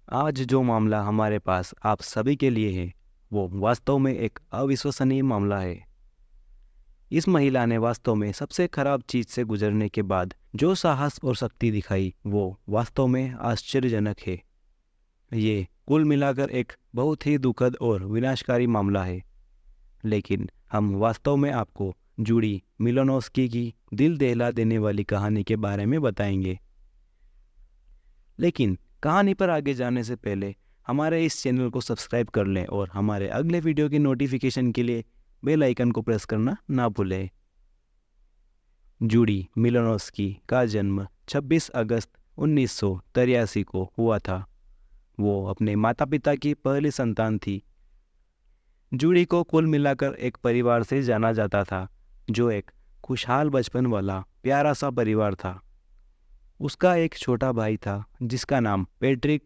आज जो मामला हमारे पास आप सभी के लिए है वो वास्तव में एक अविश्वसनीय मामला है। इस महिला ने वास्तव में सबसे खराब चीज से गुजरने के बाद जो साहस और शक्ति दिखाई वो वास्तव में आश्चर्यजनक है। ये कुल मिलाकर एक बहुत ही दुखद और विनाशकारी मामला है, लेकिन हम वास्तव में आपको जूडी मिलोनोव्स्की की दिल दहला देने वाली कहानी के बारे में बताएंगे। लेकिन कहानी पर आगे जाने से पहले हमारे इस चैनल को सब्सक्राइब कर लें और हमारे अगले वीडियो की नोटिफिकेशन के लिए बेल आइकन को प्रेस करना ना भूलें। जूडी मिलोनोव्स्की का जन्म 26 अगस्त 1983 को हुआ था। वो अपने माता पिता की पहली संतान थी। जूडी को कुल मिलाकर एक परिवार से जाना जाता था जो एक खुशहाल बचपन वाला प्यारा सा परिवार था। उसका एक छोटा भाई था जिसका नाम पैट्रिक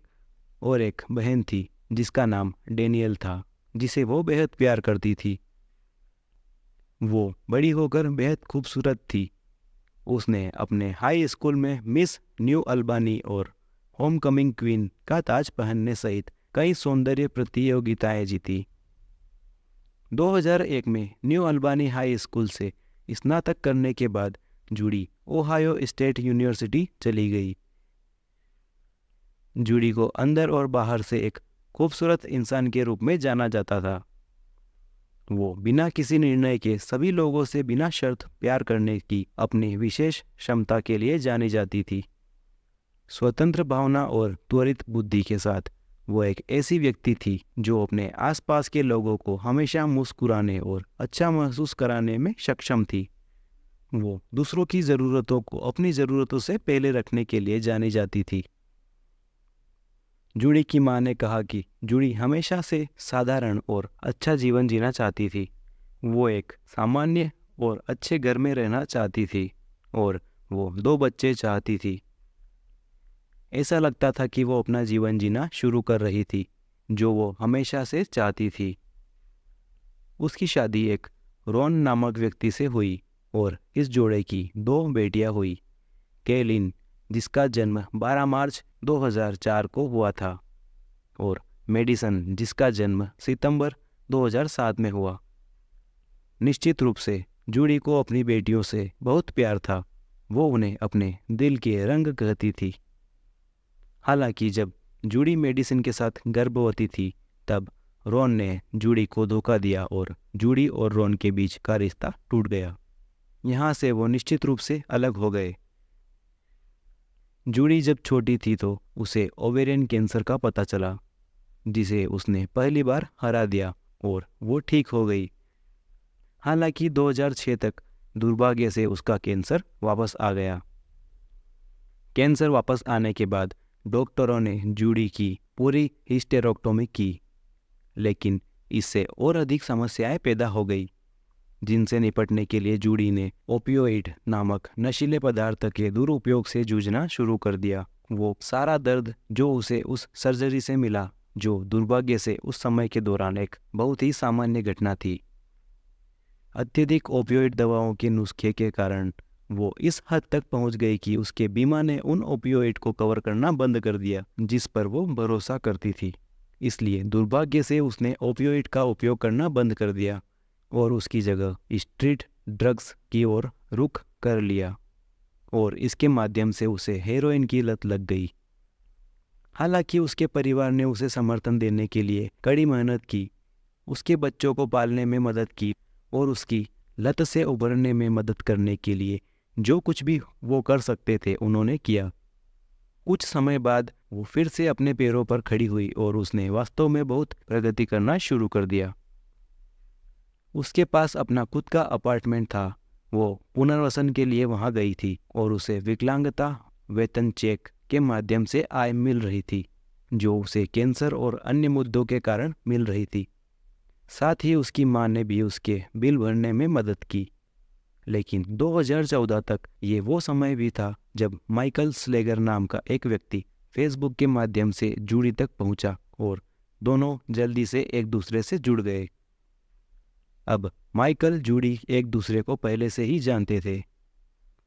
और एक बहन थी जिसका नाम डेनियल था, जिसे वो बेहद प्यार करती थी। वो बड़ी होकर बेहद खूबसूरत थी। उसने अपने हाई स्कूल में मिस न्यू अल्बानी और होमकमिंग क्वीन का ताज पहनने सहित कई सौंदर्य प्रतियोगिताएं जीती। 2001 में न्यू अल्बानी हाई स्कूल से स्नातक करने के बाद जूडी ओहायो स्टेट यूनिवर्सिटी चली गई। जूडी को अंदर और बाहर से एक खूबसूरत इंसान के रूप में जाना जाता था। वो बिना किसी निर्णय के सभी लोगों से बिना शर्त प्यार करने की अपनी विशेष क्षमता के लिए जानी जाती थी। स्वतंत्र भावना और त्वरित बुद्धि के साथ वो एक ऐसी व्यक्ति थी जो अपने आसपास के लोगों को हमेशा मुस्कुराने और अच्छा महसूस कराने में सक्षम थी। वो दूसरों की ज़रूरतों को अपनी ज़रूरतों से पहले रखने के लिए जानी जाती थी। जूडी की मां ने कहा कि जूडी हमेशा से साधारण और अच्छा जीवन जीना चाहती थी। वो एक सामान्य और अच्छे घर में रहना चाहती थी और वो 2 बच्चे चाहती थी। ऐसा लगता था कि वो अपना जीवन जीना शुरू कर रही थी जो वो हमेशा से चाहती थी। उसकी शादी एक रॉन नामक व्यक्ति से हुई और इस जोड़े की 2 बेटियां हुई। केलिन, जिसका जन्म 12 मार्च 2004 को हुआ था, और मेडिसन, जिसका जन्म सितंबर 2007 में हुआ। निश्चित रूप से जूडी को अपनी बेटियों से बहुत प्यार था। वो उन्हें अपने दिल के रंग कहती थी। हालांकि जब जूडी मेडिसन के साथ गर्भवती थी तब रॉन ने जूडी को धोखा दिया और जूडी और रॉन के बीच का रिश्ता टूट गया। यहाँ से वो निश्चित रूप से अलग हो गए। जूडी जब छोटी थी तो उसे ओवेरियन कैंसर का पता चला, जिसे उसने पहली बार हरा दिया और वो ठीक हो गई। हालांकि 2006 तक दुर्भाग्य से उसका कैंसर वापस आ गया। कैंसर वापस आने के बाद डॉक्टरों ने जूडी की पूरी हिस्टेरोक्टोमी की, लेकिन इससे और अधिक समस्याएं पैदा हो गई, जिनसे निपटने के लिए जूडी ने ओपियोइड नामक नशीले पदार्थ के दुरुपयोग से जूझना शुरू कर दिया। वो सारा दर्द जो उसे उस सर्जरी से मिला, जो दुर्भाग्य से उस समय के दौरान एक बहुत ही सामान्य घटना थी। अत्यधिक ओपियोइड दवाओं के नुस्खे के कारण वो इस हद तक पहुंच गई कि उसके बीमा ने उन ओपियोइड को कवर करना बंद कर दिया जिस पर वो भरोसा करती थी। इसलिए दुर्भाग्य से उसने ओपियोइड का उपयोग करना बंद कर दिया और उसकी जगह स्ट्रीट ड्रग्स की ओर रुख कर लिया, और इसके माध्यम से उसे हेरोइन की लत लग गई। हालांकि उसके परिवार ने उसे समर्थन देने के लिए कड़ी मेहनत की, उसके बच्चों को पालने में मदद की और उसकी लत से उभरने में मदद करने के लिए जो कुछ भी वो कर सकते थे उन्होंने किया। कुछ समय बाद वो फिर से अपने पैरों पर खड़ी हुई और उसने वास्तव में बहुत प्रगति करना शुरू कर दिया। उसके पास अपना खुद का अपार्टमेंट था। वो पुनर्वसन के लिए वहां गई थी और उसे विकलांगता वेतन चेक के माध्यम से आय मिल रही थी, जो उसे कैंसर और अन्य मुद्दों के कारण मिल रही थी। साथ ही उसकी मां ने भी उसके बिल भरने में मदद की। लेकिन 2014 तक ये वो समय भी था जब माइकल स्लेगर नाम का एक व्यक्ति फेसबुक के माध्यम से जूडी तक पहुंचा और दोनों जल्दी से एक दूसरे से जुड़ गए। अब माइकल जूडी एक दूसरे को पहले से ही जानते थे।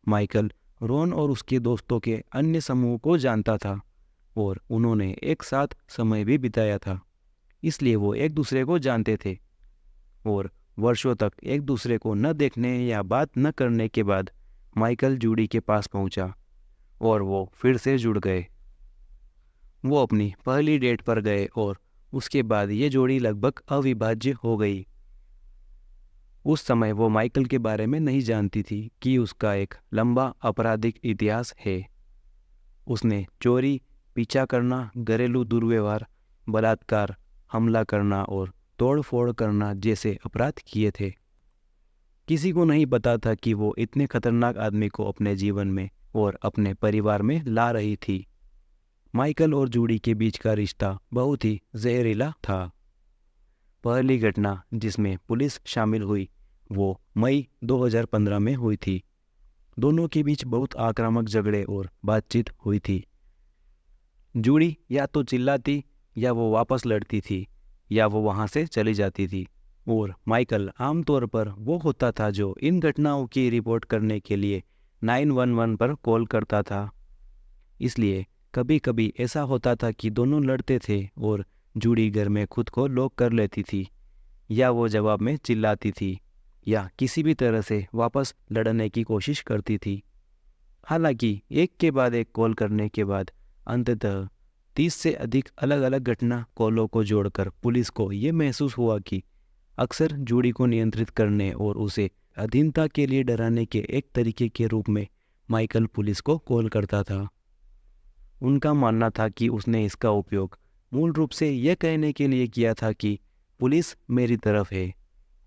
माइकल रॉन और उसके दोस्तों के अन्य समूह को जानता था, और उन्होंने एक साथ समय भी बिताया था, इसलिए वो एक दूसरे को जानते थे। और वर्षों तक एक दूसरे को न देखने या बात न करने के बाद माइकल जूडी के पास पहुंचा और वो फिर से जुड़ गए। वो अपनी पहली डेट पर गए और उसके बाद ये जोड़ी लगभग अविभाज्य हो गई। उस समय वो माइकल के बारे में नहीं जानती थी कि उसका एक लंबा आपराधिक इतिहास है। उसने चोरी, पीछा करना, घरेलू दुर्व्यवहार, बलात्कार, हमला करना और तोड़-फोड़ करना जैसे अपराध किए थे। किसी को नहीं पता था कि वो इतने खतरनाक आदमी को अपने जीवन में और अपने परिवार में ला रही थी। माइकल और जूडी के बीच का रिश्ता बहुत ही जहरीला था। पहली घटना जिसमें पुलिस शामिल हुई वो मई 2015 में हुई थी। दोनों के बीच बहुत आक्रामक झगड़े और बातचीत हुई थी। जूडी या तो चिल्लाती या वो वापस लड़ती थी या वो वहाँ से चली जाती थी। और माइकल आमतौर पर वो होता था जो इन घटनाओं की रिपोर्ट करने के लिए 911 पर कॉल करता था। इसलिए कभी कभी ऐसा होता था कि दोनों लड़ते थे और जूडी घर में खुद को लॉक कर लेती थी, या वो जवाब में चिल्लाती थी या किसी भी तरह से वापस लड़ने की कोशिश करती थी। हालांकि एक के बाद एक कॉल करने के बाद अंततः 30 से अधिक अलग अलग घटना कॉलों को जोड़कर पुलिस को ये महसूस हुआ कि अक्सर जूडी को नियंत्रित करने और उसे अधीनता के लिए डराने के एक तरीके के रूप में माइकल पुलिस को कॉल करता था। उनका मानना था कि उसने इसका उपयोग मूल रूप से यह कहने के लिए किया था कि पुलिस मेरी तरफ है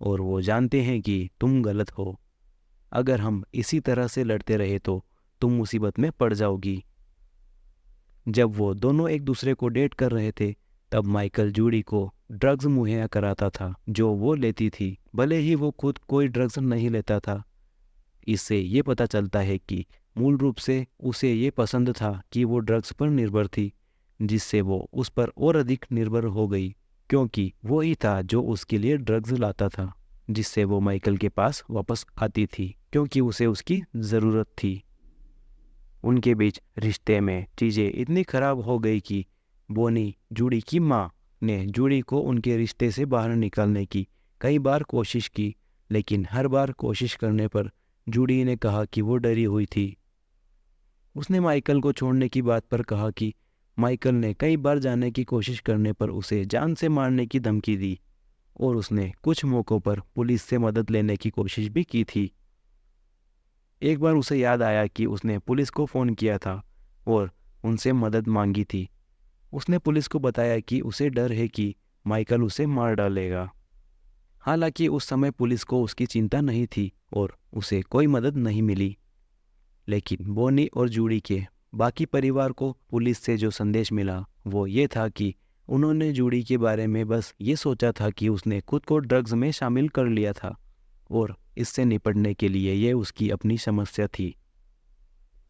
और वो जानते हैं कि तुम गलत हो। अगर हम इसी तरह से लड़ते रहे तो तुम मुसीबत में पड़ जाओगी। जब वो दोनों एक दूसरे को डेट कर रहे थे तब माइकल जूडी को ड्रग्स मुहैया कराता था जो वो लेती थी, भले ही वो खुद कोई ड्रग्स नहीं लेता था। इससे ये पता चलता है कि मूल रूप से उसे ये पसंद था कि वो ड्रग्स पर निर्भर थी, जिससे वो उस पर और अधिक निर्भर हो गई, क्योंकि वो ही था जो उसके लिए ड्रग्स लाता था, जिससे वो माइकल के पास वापस आती थी क्योंकि उसे उसकी ज़रूरत थी। उनके बीच रिश्ते में चीज़ें इतनी खराब हो गई कि बोनी, जूडी की माँ, ने जूडी को उनके रिश्ते से बाहर निकालने की कई बार कोशिश की, लेकिन हर बार कोशिश करने पर जूडी ने कहा कि वो डरी हुई थी। उसने माइकल को छोड़ने की बात पर कहा कि माइकल ने कई बार जाने की कोशिश करने पर उसे जान से मारने की धमकी दी और उसने कुछ मौक़ों पर पुलिस से मदद लेने की कोशिश भी की थी। एक बार उसे याद आया कि उसने पुलिस को फ़ोन किया था और उनसे मदद मांगी थी। उसने पुलिस को बताया कि उसे डर है कि माइकल उसे मार डालेगा। हालांकि उस समय पुलिस को उसकी चिंता नहीं थी और उसे कोई मदद नहीं मिली। लेकिन बोनी और जूडी के बाकी परिवार को पुलिस से जो संदेश मिला वो ये था कि उन्होंने जूडी के बारे में बस ये सोचा था कि उसने खुद को ड्रग्स में शामिल कर लिया था और इससे निपटने के लिए ये उसकी अपनी समस्या थी।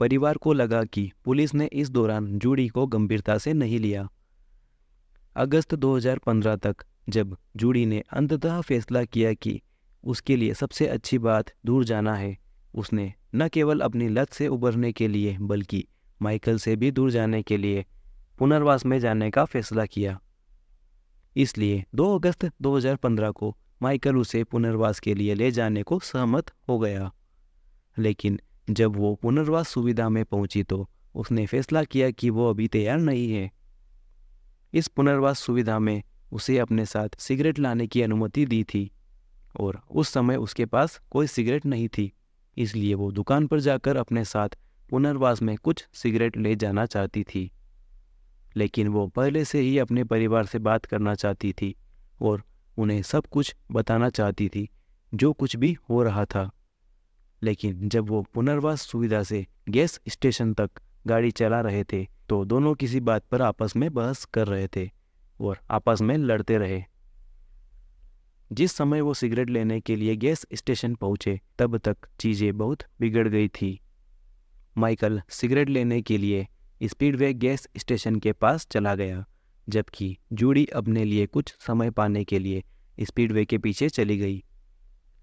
परिवार को लगा कि पुलिस ने इस दौरान जूडी को गंभीरता से नहीं लिया। अगस्त 2015 तक जब जूडी ने अंततः फैसला किया कि उसके लिए सबसे अच्छी बात दूर जाना है, उसने न केवल अपनी लत से उबरने के लिए बल्कि माइकल से भी दूर जाने के लिए पुनर्वास में जाने का फैसला किया। इसलिए 2 अगस्त 2015 को माइकल उसे पुनर्वास के लिए ले जाने को सहमत हो गया। लेकिन जब वो पुनर्वास सुविधा में पहुंची तो उसने फैसला किया कि वो अभी तैयार नहीं है। इस पुनर्वास सुविधा में उसे अपने साथ सिगरेट लाने की अनुमति दी थी और उस समय उसके पास कोई सिगरेट नहीं थी, इसलिए वो दुकान पर जाकर अपने साथ पुनर्वास में कुछ सिगरेट ले जाना चाहती थी। लेकिन वो पहले से ही अपने परिवार से बात करना चाहती थी और उन्हें सब कुछ बताना चाहती थी जो कुछ भी हो रहा था। लेकिन जब वो पुनर्वास सुविधा से गैस स्टेशन तक गाड़ी चला रहे थे तो दोनों किसी बात पर आपस में बहस कर रहे थे और आपस में लड़ते रहे। जिस समय वो सिगरेट लेने के लिए गैस स्टेशन पहुंचे तब तक चीज़ें बहुत बिगड़ गई थी। माइकल सिगरेट लेने के लिए स्पीडवे गैस स्टेशन के पास चला गया, जबकि जूडी अपने लिए कुछ समय पाने के लिए स्पीडवे के पीछे चली गई।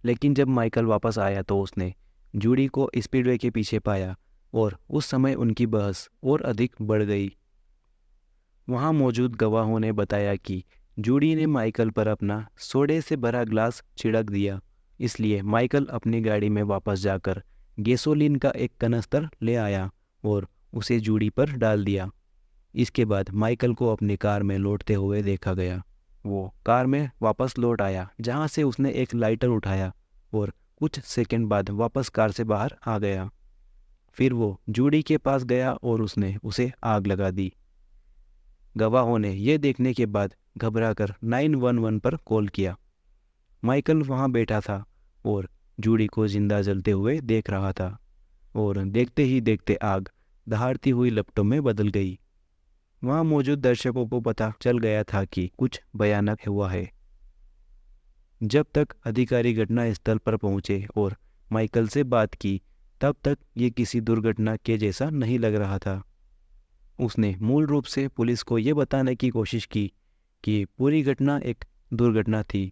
लेकिन जब माइकल वापस आया तो उसने जूडी को स्पीडवे के पीछे पाया और उस समय उनकी बहस और अधिक बढ़ गई। वहाँ मौजूद गवाहों ने बताया कि जूडी ने माइकल पर अपना सोडे से भरा ग्लास छिड़क दिया। इसलिए माइकल अपनी गाड़ी में वापस जाकर गैसोलीन का एक कनस्तर ले आया और उसे जूडी पर डाल दिया। इसके बाद माइकल को अपनी कार में लौटते हुए देखा गया। वो कार में वापस लौट आया, जहाँ से उसने एक लाइटर उठाया और कुछ सेकंड बाद वापस कार से बाहर आ गया। फिर वो जूडी के पास गया और उसने उसे आग लगा दी। गवाहों ने यह देखने के बाद घबराकर 911 पर कॉल किया। माइकल वहां बैठा था और जूडी को जिंदा जलते हुए देख रहा था और देखते ही देखते आग दहाड़ती हुई लपटों में बदल गई। वहां मौजूद दर्शकों को पता चल गया था कि कुछ भयानक हुआ है। जब तक अधिकारी घटनास्थल पर पहुंचे और माइकल से बात की, तब तक ये किसी दुर्घटना के जैसा नहीं लग रहा था। उसने मूल रूप से पुलिस को ये बताने की कोशिश की कि पूरी घटना एक दुर्घटना थी।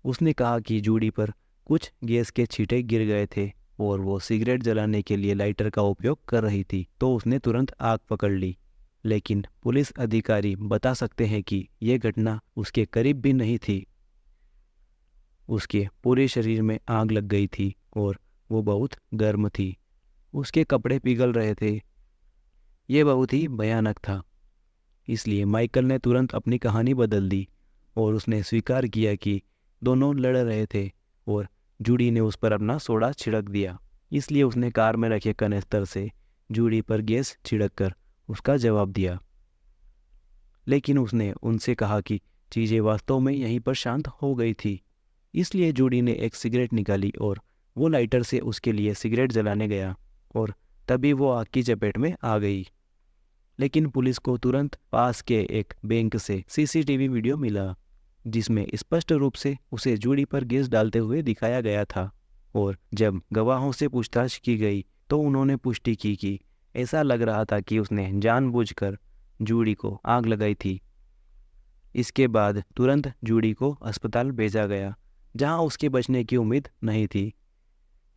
उसने कहा कि जूडी पर कुछ गैस के छींटे गिर गए थे और वो सिगरेट जलाने के लिए लाइटर का उपयोग कर रही थी, तो उसने तुरंत आग पकड़ ली। लेकिन पुलिस अधिकारी बता सकते हैं कि यह घटना उसके करीब भी नहीं थी। उसके पूरे शरीर में आग लग गई थी और वो बहुत गर्म थी। उसके कपड़े पिघल रहे थे। यह बहुत ही भयानक था। इसलिए माइकल ने तुरंत अपनी कहानी बदल दी और उसने स्वीकार किया कि दोनों लड़ रहे थे और जूडी ने उस पर अपना सोडा छिड़क दिया। इसलिए उसने कार में रखे कनेस्तर से जूडी पर गैस छिड़क कर उसका जवाब दिया। लेकिन उसने उनसे कहा कि चीज़ें वास्तव में यहीं पर शांत हो गई थी। इसलिए जूडी ने एक सिगरेट निकाली और वो लाइटर से उसके लिए सिगरेट जलाने गया और तभी वो आग की चपेट में आ गई। लेकिन पुलिस को तुरंत पास के एक बैंक से सीसीटीवी वीडियो मिला, जिसमें स्पष्ट रूप से उसे जूडी पर गैस डालते हुए दिखाया गया था। और जब गवाहों से पूछताछ की गई तो उन्होंने पुष्टि की कि ऐसा लग रहा था कि उसने जानबूझकर जूडी को आग लगाई थी। इसके बाद तुरंत जूडी को अस्पताल भेजा गया, जहां उसके बचने की उम्मीद नहीं थी।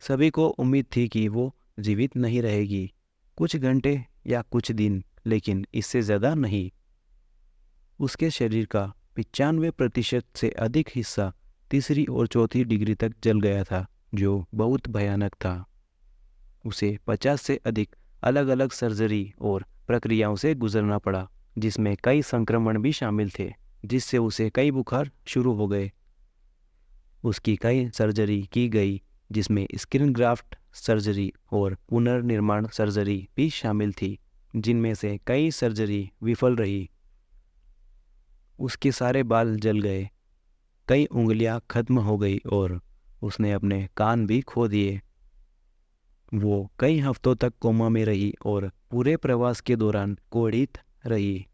सभी को उम्मीद थी कि वो जीवित नहीं रहेगी, कुछ घंटे या कुछ दिन, लेकिन इससे ज़्यादा नहीं। उसके शरीर का 95% से अधिक हिस्सा तीसरी और चौथी डिग्री तक जल गया था, जो बहुत भयानक था। उसे 50 से अधिक अलग अलग सर्जरी और प्रक्रियाओं से गुजरना पड़ा, जिसमें कई संक्रमण भी शामिल थे, जिससे उसे कई बुखार शुरू हो गए। उसकी कई सर्जरी की गई, जिसमें स्किन ग्राफ्ट सर्जरी और पुनर्निर्माण सर्जरी भी शामिल थी, जिनमें से कई सर्जरी विफल रही। उसके सारे बाल जल गए, कई उंगलियां खत्म हो गई और उसने अपने कान भी खो दिए। वो कई हफ्तों तक कोमा में रही और पूरे प्रवास के दौरान कोढ़ित रही।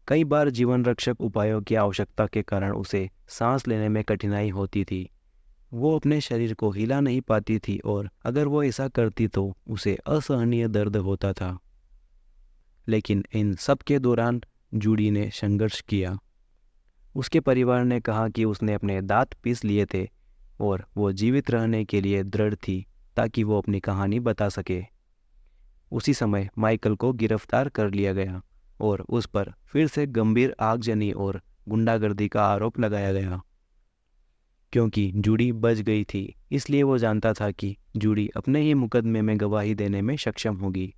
कई बार जीवन रक्षक उपायों की आवश्यकता के कारण उसे सांस लेने में कठिनाई होती थी। वो अपने शरीर को हिला नहीं पाती थी और अगर वो ऐसा करती तो उसे असहनीय दर्द होता था। लेकिन इन सब के दौरान जूडी ने संघर्ष किया। उसके परिवार ने कहा कि उसने अपने दांत पीस लिए थे और वो जीवित रहने के लिए दृढ़ थी, ताकि वो अपनी कहानी बता सके। उसी समय माइकल को गिरफ्तार कर लिया गया और उस पर फिर से गंभीर आगजनी और गुंडागर्दी का आरोप लगाया गया। क्योंकि जूडी बच गई थी, इसलिए वो जानता था कि जूडी अपने ही मुकदमे में गवाही देने में सक्षम होगी।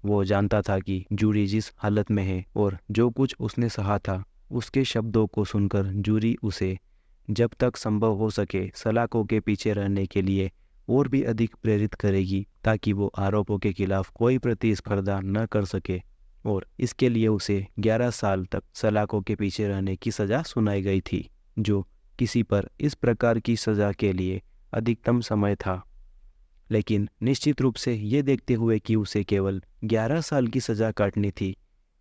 वो जानता था कि जूडी जिस हालत में है और जो कुछ उसने सहा था, उसके शब्दों को सुनकर जूरी उसे जब तक संभव हो सके सलाखों के पीछे रहने के लिए और भी अधिक प्रेरित करेगी, ताकि वो आरोपों के खिलाफ कोई प्रतिस्पर्धा न कर सके। और इसके लिए उसे 11 साल तक सलाखों के पीछे रहने की सज़ा सुनाई गई थी, जो किसी पर इस प्रकार की सज़ा के लिए अधिकतम समय था। लेकिन निश्चित रूप से ये देखते हुए कि उसे केवल 11 साल की सज़ा काटनी थी,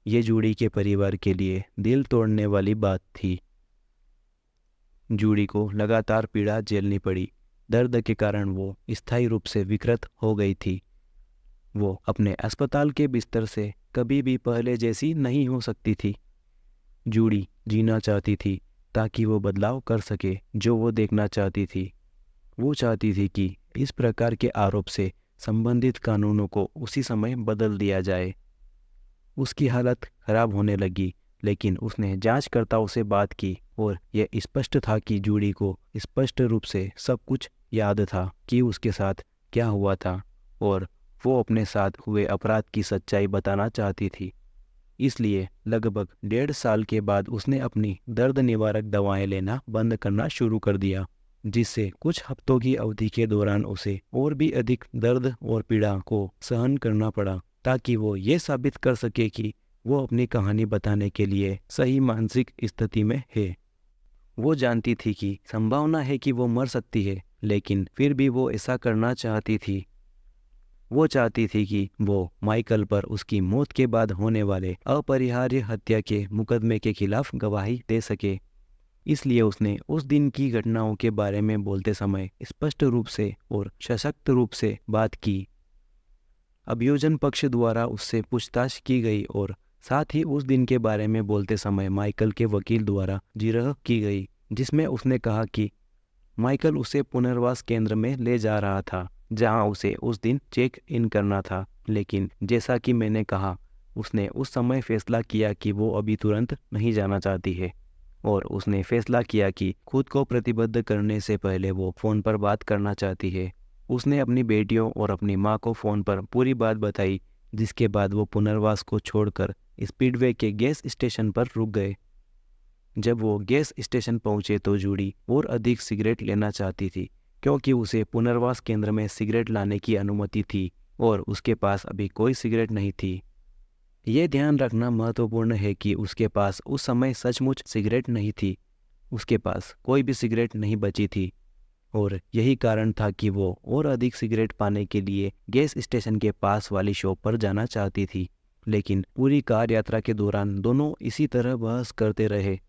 ये जूडी के परिवार के लिए दिल तोड़ने वाली बात थी। जूडी को लगातार पीड़ा झेलनी पड़ी। दर्द के कारण वो स्थायी रूप से विकृत हो गई थी। वो अपने अस्पताल के बिस्तर से कभी भी पहले जैसी नहीं हो सकती थी। जूडी जीना चाहती थी ताकि वो बदलाव कर सके जो वो देखना चाहती थी। वो चाहती थी कि इस प्रकार के आरोप से संबंधित कानूनों को उसी समय बदल दिया जाए। उसकी हालत खराब होने लगी, लेकिन उसने जांचकर्ताओं से बात की और यह स्पष्ट था कि जूडी को स्पष्ट रूप से सब कुछ याद था कि उसके साथ क्या हुआ था और वो अपने साथ हुए अपराध की सच्चाई बताना चाहती थी। इसलिए लगभग 1.5 साल के बाद उसने अपनी दर्द निवारक दवाएं लेना बंद करना शुरू कर दिया, जिससे कुछ हफ्तों की अवधि के दौरान उसे और भी अधिक दर्द और पीड़ा को सहन करना पड़ा, ताकि वो ये साबित कर सके कि वो अपनी कहानी बताने के लिए सही मानसिक स्थिति में है। वो जानती थी कि संभावना है कि वो मर सकती है, लेकिन फिर भी वो ऐसा करना चाहती थी। वो चाहती थी कि वो माइकल पर उसकी मौत के बाद होने वाले अपरिहार्य हत्या के मुकदमे के खिलाफ गवाही दे सके। इसलिए उसने उस दिन की घटनाओं के बारे में बोलते समय स्पष्ट रूप से और सशक्त रूप से बात की। अभियोजन पक्ष द्वारा उससे पूछताछ की गई और साथ ही उस दिन के बारे में बोलते समय माइकल के वकील द्वारा जिरह की गई, जिसमें उसने कहा कि माइकल उसे पुनर्वास केंद्र में ले जा रहा था, जहां उसे उस दिन चेक इन करना था। लेकिन जैसा कि मैंने कहा, उसने उस समय फैसला किया कि वो अभी तुरंत नहीं जाना चाहती है, और उसने फैसला किया कि खुद को प्रतिबद्ध करने से पहले वो फ़ोन पर बात करना चाहती है। उसने अपनी बेटियों और अपनी माँ को फ़ोन पर पूरी बात बताई, जिसके बाद वो पुनर्वास को छोड़कर स्पीडवे के गैस स्टेशन पर रुक गए। जब वो गैस स्टेशन पहुंचे तो जूडी और अधिक सिगरेट लेना चाहती थी, क्योंकि उसे पुनर्वास केंद्र में सिगरेट लाने की अनुमति थी और उसके पास अभी कोई सिगरेट नहीं थी। ये ध्यान रखना महत्वपूर्ण है कि उसके पास उस समय सचमुच सिगरेट नहीं थी। उसके पास कोई भी सिगरेट नहीं बची थी, और यही कारण था कि वो और अधिक सिगरेट पाने के लिए गैस स्टेशन के पास वाली शॉप पर जाना चाहती थी। लेकिन पूरी कार यात्रा के दौरान दोनों इसी तरह बहस करते रहे।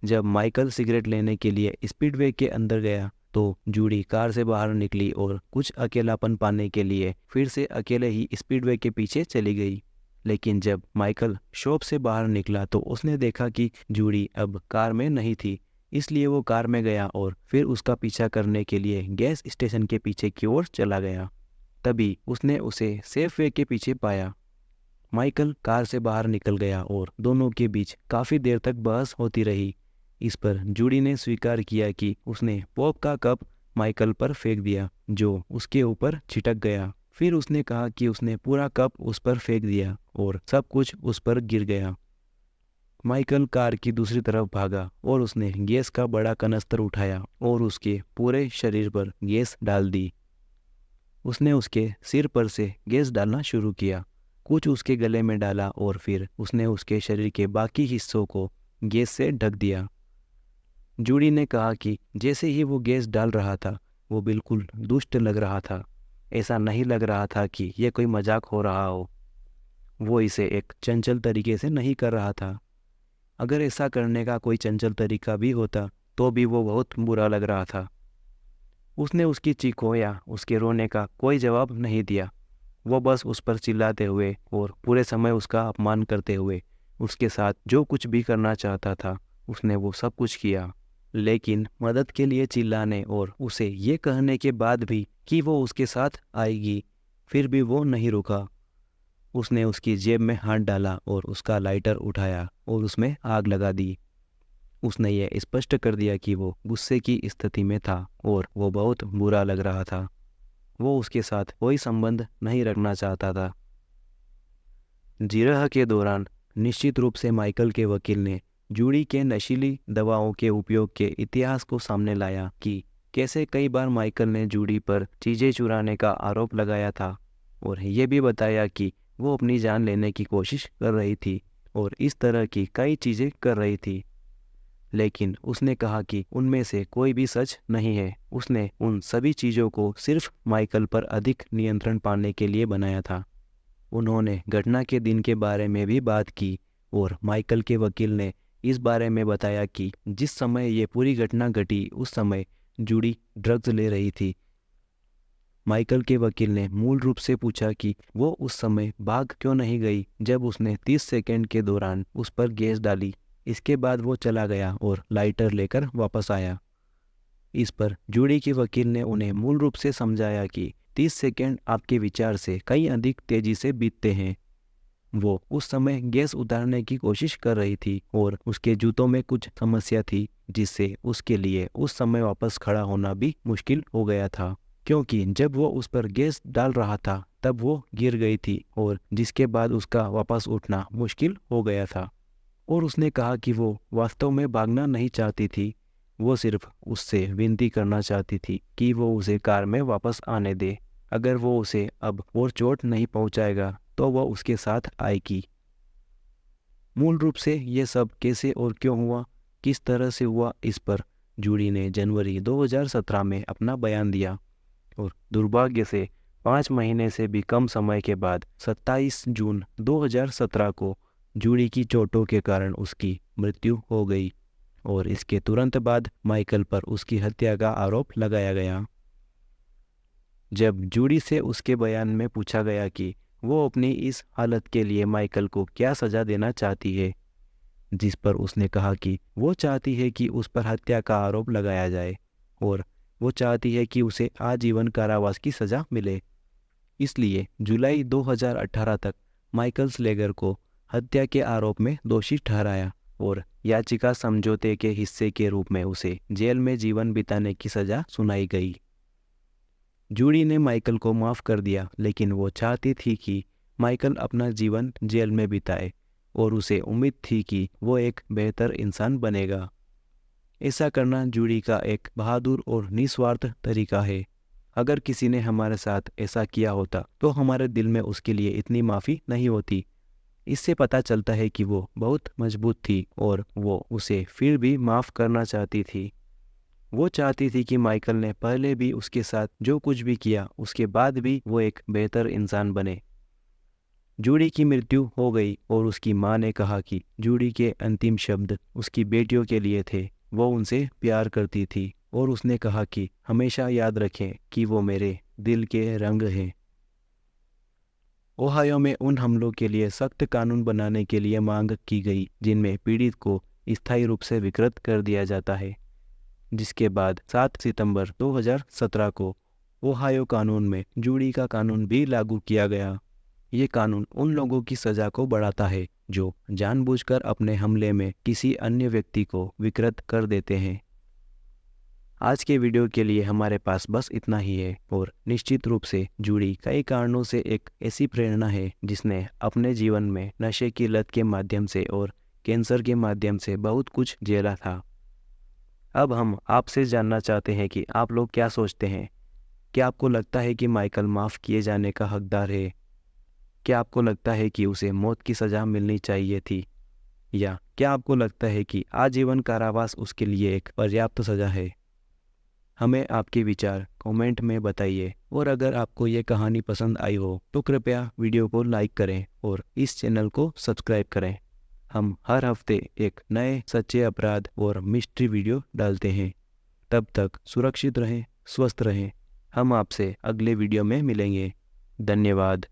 जब माइकल सिगरेट लेने के लिए स्पीडवे के अंदर गया तो जूडी कार से बाहर निकली और कुछ अकेलापन पाने के लिए फिर से अकेले ही स्पीडवे के पीछे चली गई। लेकिन जब माइकल शॉप से बाहर निकला तो उसने देखा कि जूडी अब कार में नहीं थी। इसलिए वो कार में गया और फिर उसका पीछा करने के लिए गैस स्टेशन के पीछे की ओर चला गया। तभी उसने उसे सेफ वे के पीछे पाया। माइकल कार से बाहर निकल गया और दोनों के बीच काफ़ी देर तक बहस होती रही। इस पर जूडी ने स्वीकार किया कि उसने पॉप का कप माइकल पर फेंक दिया, जो उसके ऊपर छिटक गया। फिर उसने कहा कि उसने पूरा कप उस पर फेंक दिया और सब कुछ उस पर गिर गया। माइकल कार की दूसरी तरफ भागा और उसने गैस का बड़ा कनस्तर उठाया और उसके पूरे शरीर पर गैस डाल दी। उसने उसके सिर पर से गैस डालना शुरू किया, कुछ उसके गले में डाला और फिर उसने उसके शरीर के बाकी हिस्सों को गैस से ढक दिया। जूडी ने कहा कि जैसे ही वो गैस डाल रहा था वो बिल्कुल दुष्ट लग रहा था। ऐसा नहीं लग रहा था कि यह कोई मजाक हो रहा हो। वो इसे एक चंचल तरीके से नहीं कर रहा था। अगर ऐसा करने का कोई चंचल तरीका भी होता तो भी वो बहुत बुरा लग रहा था। उसने उसकी चीखों या उसके रोने का कोई जवाब नहीं दिया। वो बस उस पर चिल्लाते हुए और पूरे समय उसका अपमान करते हुए उसके साथ जो कुछ भी करना चाहता था उसने वो सब कुछ किया। लेकिन मदद के लिए चिल्लाने और उसे ये कहने के बाद भी कि वो उसके साथ आएगी, फिर भी वो नहीं रुका। उसने उसकी जेब में हाथ डाला और उसका लाइटर उठाया और उसमें आग लगा दी। उसने ये स्पष्ट कर दिया कि वो गुस्से की स्थिति में था और वो बहुत बुरा लग रहा था। वो उसके साथ कोई संबंध नहीं रखना चाहता था। जिरह के दौरान निश्चित रूप से माइकल के वकील ने जूडी के नशीली दवाओं के उपयोग के इतिहास को सामने लाया कि कैसे कई बार माइकल ने जूडी पर चीज़ें चुराने का आरोप लगाया था, और ये भी बताया कि वो अपनी जान लेने की कोशिश कर रही थी और इस तरह की कई चीज़ें कर रही थी। लेकिन उसने कहा कि उनमें से कोई भी सच नहीं है। उसने उन सभी चीज़ों को सिर्फ माइकल पर अधिक नियंत्रण पाने के लिए बनाया था। उन्होंने घटना के दिन के बारे में भी बात की और माइकल के वकील ने इस बारे में बताया कि जिस समय ये पूरी घटना घटी उस समय जूडी ड्रग्स ले रही थी। माइकल के वकील ने मूल रूप से पूछा कि वो उस समय भाग क्यों नहीं गई जब उसने 30 सेकंड के दौरान उस पर गैस डाली। इसके बाद वो चला गया और लाइटर लेकर वापस आया। इस पर जूडी के वकील ने उन्हें मूल रूप से समझाया कि 30 सेकंड आपके विचार से कई अधिक तेजी से बीतते हैं। वो उस समय गैस उतारने की कोशिश कर रही थी और उसके जूतों में कुछ समस्या थी, जिससे उसके लिए उस समय वापस खड़ा होना भी मुश्किल हो गया था, क्योंकि जब वो उस पर गैस डाल रहा था तब वो गिर गई थी और जिसके बाद उसका वापस उठना मुश्किल हो गया था। और उसने कहा कि वो वास्तव में भागना नहीं चाहती थी, वो सिर्फ उससे विनती करना चाहती थी कि वो उसे कार में वापस आने दे। अगर वो उसे अब और चोट नहीं पहुंचाएगा तो वह उसके साथ आएगी। मूल रूप से ये सब कैसे और क्यों हुआ, किस तरह से हुआ, इस पर जूडी ने जनवरी 2017 में अपना बयान दिया और दुर्भाग्य से 5 महीने से भी कम समय के बाद 27 जून 2017 को जूडी की चोटों के कारण उसकी मृत्यु हो गई और इसके तुरंत बाद माइकल पर उसकी हत्या का आरोप लगाया गया। जब जूडी से उसके बयान में पूछा गया कि वो अपनी इस हालत के लिए माइकल को क्या सज़ा देना चाहती है, जिस पर उसने कहा कि वो चाहती है कि उस पर हत्या का आरोप लगाया जाए और वो चाहती है कि उसे आजीवन कारावास की सज़ा मिले। इसलिए जुलाई 2018 तक माइकल स्लेगर को हत्या के आरोप में दोषी ठहराया और याचिका समझौते के हिस्से के रूप में उसे जेल में जीवन बिताने की सज़ा सुनाई गई। जूडी ने माइकल को माफ़ कर दिया, लेकिन वो चाहती थी कि माइकल अपना जीवन जेल में बिताए और उसे उम्मीद थी कि वो एक बेहतर इंसान बनेगा। ऐसा करना जूडी का एक बहादुर और निस्वार्थ तरीका है। अगर किसी ने हमारे साथ ऐसा किया होता तो हमारे दिल में उसके लिए इतनी माफ़ी नहीं होती। इससे पता चलता है कि वो बहुत मजबूत थी और वो उसे फिर भी माफ़ करना चाहती थी। वो चाहती थी कि माइकल ने पहले भी उसके साथ जो कुछ भी किया उसके बाद भी वो एक बेहतर इंसान बने। जूडी की मृत्यु हो गई और उसकी माँ ने कहा कि जूडी के अंतिम शब्द उसकी बेटियों के लिए थे। वो उनसे प्यार करती थी और उसने कहा कि हमेशा याद रखें कि वो मेरे दिल के रंग हैं। ओहायो में उन हमलों के लिए सख्त कानून बनाने के लिए मांग की गई जिनमें पीड़ित को स्थायी रूप से विकृत कर दिया जाता है, जिसके बाद 7 सितंबर 2017 को ओहायो कानून में जूडी का कानून भी लागू किया गया। ये कानून उन लोगों की सज़ा को बढ़ाता है जो जानबूझकर अपने हमले में किसी अन्य व्यक्ति को विकृत कर देते हैं। आज के वीडियो के लिए हमारे पास बस इतना ही है और निश्चित रूप से जूडी कई कारणों से एक ऐसी प्रेरणा है जिसने अपने जीवन में नशे की लत के माध्यम से और कैंसर के माध्यम से बहुत कुछ झेला था। अब हम आपसे जानना चाहते हैं कि आप लोग क्या सोचते हैं। क्या आपको लगता है कि माइकल माफ़ किए जाने का हकदार है? क्या आपको लगता है कि उसे मौत की सज़ा मिलनी चाहिए थी, या क्या आपको लगता है कि आजीवन कारावास उसके लिए एक पर्याप्त सज़ा है? हमें आपके विचार कमेंट में बताइए और अगर आपको ये कहानी पसंद आई हो तो कृपया वीडियो को लाइक करें और इस चैनल को सब्सक्राइब करें। हम हर हफ्ते एक नए सच्चे अपराध और मिस्ट्री वीडियो डालते हैं। तब तक सुरक्षित रहें, स्वस्थ रहें। हम आपसे अगले वीडियो में मिलेंगे। धन्यवाद।